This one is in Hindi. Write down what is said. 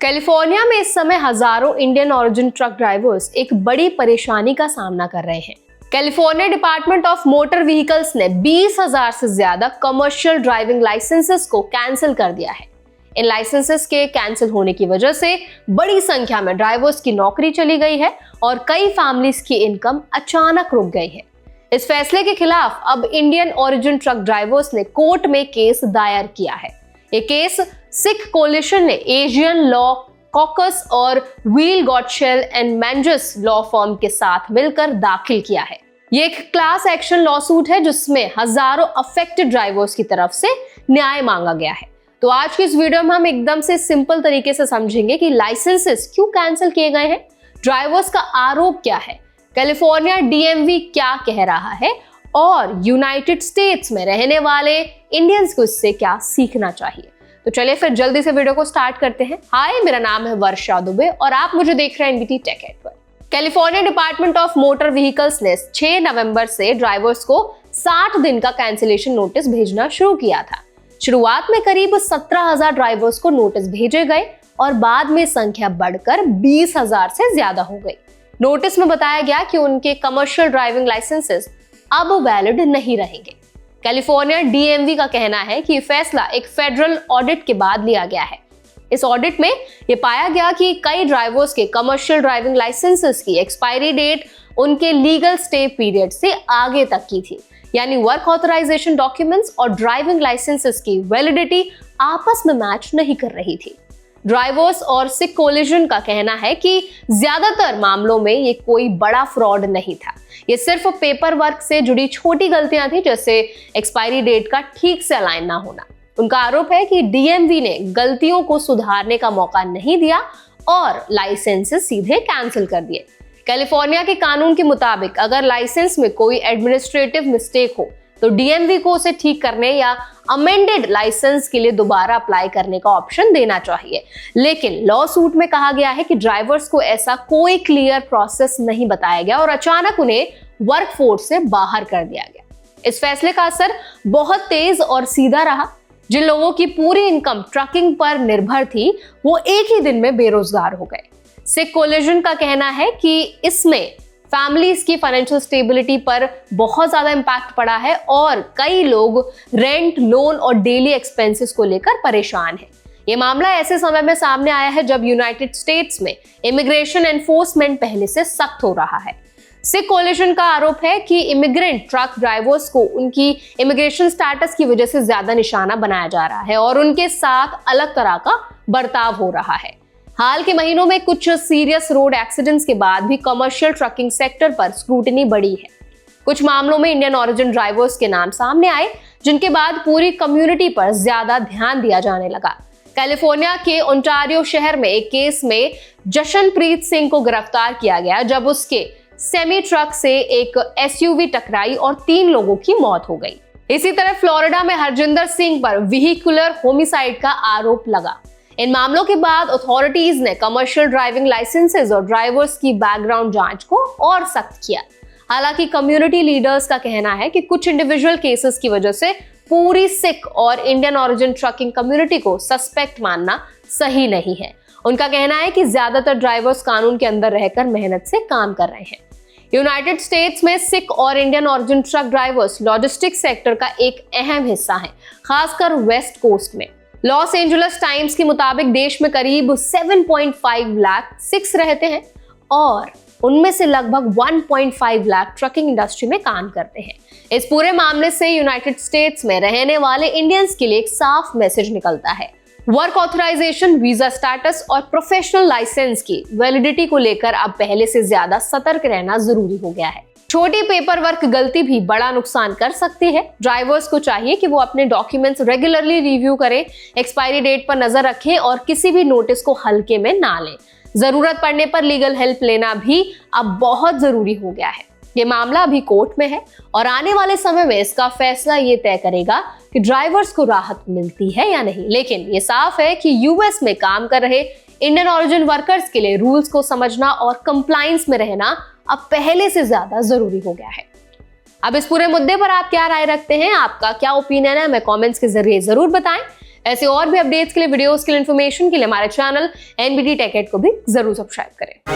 कैलिफोर्निया में इस समय हजारों इंडियन ऑरिजिन ट्रक ड्राइवर्स एक बड़ी परेशानी का सामना कर रहे हैं। California department of motor vehicles ने 20,000 से ज्यादा कमर्शियल ड्राइविंग लाइसेंसेस को कैंसिल कर दिया है। इन लाइसेंसेस के कैंसिल होने की वजह से बड़ी संख्या में ड्राइवर्स की नौकरी चली गई है और कई फैमिलीज की इनकम अचानक रुक गई है। इस फैसले के खिलाफ अब इंडियन ऑरिजिन ट्रक ड्राइवर्स ने कोर्ट में केस दायर किया है। ये केस सिख कोलिशन ने एशियन लॉ कॉकस और व्हील गॉडशेल एंड मैंजस लॉ फर्म के साथ मिलकर दाखिल किया है। ये एक क्लास एक्शन लॉसूट है जिसमें हजारों अफेक्टेड ड्राइवर्स की तरफ से न्याय मांगा गया है। तो आज की इस वीडियो में हम एकदम से सिंपल तरीके से समझेंगे कि लाइसेंसेस क्यों कैंसिल किए गए हैं, ड्राइवर्स का आरोप क्या है, कैलिफोर्निया डीएमवी क्या कह रहा है और यूनाइटेड स्टेट्स में रहने वाले इंडियंस को इससे क्या सीखना चाहिए। तो चलिए फिर जल्दी से वीडियो को स्टार्ट करते हैं। हाय, मेरा नाम है वर्षा दुबे और आप मुझे देख रहे हैं एनबीटी टेक एट पर। California department of motor vehicles ने 6 नवंबर से ड्राइवर्स को 60 दिन का कैंसिलेशन नोटिस भेजना शुरू किया था। शुरुआत में करीब 17,000 ड्राइवर्स को नोटिस भेजे गए और बाद में संख्या बढ़कर 20,000 से ज्यादा हो गई। नोटिस में बताया गया कि उनके कमर्शियल ड्राइविंग लाइसेंसेस अब वैलिड नहीं रहेंगे। कैलिफोर्निया डीएमवी का कहना है कि फैसला एक फेडरल ऑडिट के बाद लिया गया है। इस ऑडिट में यह पाया गया कि कई ड्राइवर्स के कमर्शियल ड्राइविंग लाइसेंसेस की एक्सपायरी डेट उनके लीगल स्टे पीरियड से आगे तक की थी, यानी वर्क ऑथराइजेशन डॉक्यूमेंट्स और ड्राइविंग लाइसेंसेस की वैलिडिटी आपस में मैच नहीं कर रही थी। ड्राइवर्स और सिख कोलिशन का कहना है कि ज्यादातर मामलों में ये कोई बड़ा फ्रॉड नहीं था, ये सिर्फ पेपर वर्क से जुड़ी छोटी गलतियां थी, जैसे एक्सपायरी डेट का ठीक से अलाइन ना होना। उनका आरोप है कि डीएमवी ने गलतियों को सुधारने का मौका नहीं दिया और लाइसेंसेस सीधे कैंसिल कर दिए। कैलिफोर्निया के कानून के मुताबिक अगर लाइसेंस में कोई एडमिनिस्ट्रेटिव मिस्टेक हो तो डीएमवी को उसे ठीक करने या अमेंडेड लाइसेंस के लिए दोबारा अप्लाई करने का ऑप्शन देना चाहिए। लेकिन लॉ सूट में कहा गया है कि ड्राइवर्स को ऐसा कोई क्लियर प्रोसेस नहीं बताया गया और अचानक उन्हें वर्कफोर्स से बाहर कर दिया गया। इस फैसले का असर बहुत तेज और सीधा रहा। जिन लोगों की पूरी इनकम ट्रकिंग पर निर्भर थी वो एक ही दिन में बेरोजगार हो गए। सिख कोलिशन का कहना है कि इसमें फैमिलीज की फाइनेंशियल स्टेबिलिटी पर बहुत ज्यादा इंपैक्ट पड़ा है और कई लोग रेंट, लोन और डेली एक्सपेंसेस को लेकर परेशान हैं। ये मामला ऐसे समय में सामने आया है जब यूनाइटेड स्टेट्स में इमिग्रेशन एनफोर्समेंट पहले से सख्त हो रहा है। सिख कोलिशन का आरोप है कि इमिग्रेंट ट्रक ड्राइवर्स को उनकी इमिग्रेशन स्टेटस की वजह से ज्यादा निशाना बनाया जा रहा है और उनके साथ अलग तरह का बर्ताव हो रहा है। हाल के महीनों में कुछ सीरियस रोड एक्सीडेंट्स के बाद भी कमर्शियल ट्रकिंग सेक्टर पर स्क्रूटनी बढ़ी है। कुछ मामलों में इंडियन ऑरिजिन ड्राइवर्स के नाम सामने आए, जिनके बाद पूरी कम्युनिटी पर ज्यादा ध्यान दिया जाने लगा। कैलिफोर्निया के ओंटारियो शहर में एक केस में जशनप्रीत सिंह को गिरफ्तार किया गया जब उसके सेमी ट्रक से एक एसयूवी टकराई और 3 लोगों की मौत हो गई। इसी तरह फ्लोरिडा में हरजिंदर सिंह पर व्हीकुलर होमिसाइड का आरोप लगा। इन मामलों के बाद अथॉरिटीज ने कमर्शियल ड्राइविंग लाइसेंसेस और ड्राइवर्स की बैकग्राउंड जांच को और सख्त किया। हालांकि कम्युनिटी लीडर्स का कहना है कि कुछ इंडिविजुअल केसेस की वजह से पूरी सिख और इंडियन ऑरिजिन ट्रकिंग कम्युनिटी को सस्पेक्ट मानना सही नहीं है। उनका कहना है कि ज्यादातर ड्राइवर्स कानून के अंदर रहकर मेहनत से काम कर रहे हैं। यूनाइटेड स्टेट्स में सिख और Indian origin truck drivers logistics sector का एक अहम हिस्सा है, खासकर वेस्ट कोस्ट में। लॉस एंजलिस टाइम्स के मुताबिक देश में करीब 7.5 लाख सिख्स रहते हैं और उनमें से लगभग 1.5 लाख ट्रकिंग इंडस्ट्री में काम करते हैं। इस पूरे मामले से यूनाइटेड स्टेट्स में रहने वाले इंडियंस के लिए एक साफ मैसेज निकलता है। वर्क ऑथराइजेशन, वीजा स्टेटस और प्रोफेशनल लाइसेंस की वैलिडिटी को लेकर अब पहले से ज्यादा सतर्क रहना जरूरी हो गया है। छोटी पेपर वर्क गलती भी बड़ा नुकसान कर सकती है। ड्राइवर्स को चाहिए कि वो अपने डॉक्यूमेंट्स रेगुलरली रिव्यू करें, एक्सपायरी डेट पर नजर रखें और किसी भी नोटिस को हल्के में ना लें। जरूरत पड़ने पर लीगल हेल्प लेना भी अब बहुत जरूरी हो गया है। ये मामला अभी कोर्ट में है और आने वाले समय में इसका फैसला ये तय करेगा कि ड्राइवर्स को राहत मिलती है या नहीं। लेकिन ये साफ है कि यूएस में काम कर रहे इंडियन ऑरिजिन वर्कर्स के लिए रूल्स को समझना और कंप्लायंस में रहना अब पहले से ज्यादा जरूरी हो गया है। अब इस पूरे मुद्दे पर आप क्या राय रखते हैं, आपका क्या ओपिनियन है, हमें कमेंट्स के जरिए जरूर बताएं। ऐसे और भी अपडेट्स के लिए, वीडियोस के लिए, इन्फॉर्मेशन के लिए हमारे चैनल NBT Tech Ed को भी जरूर सब्सक्राइब करें।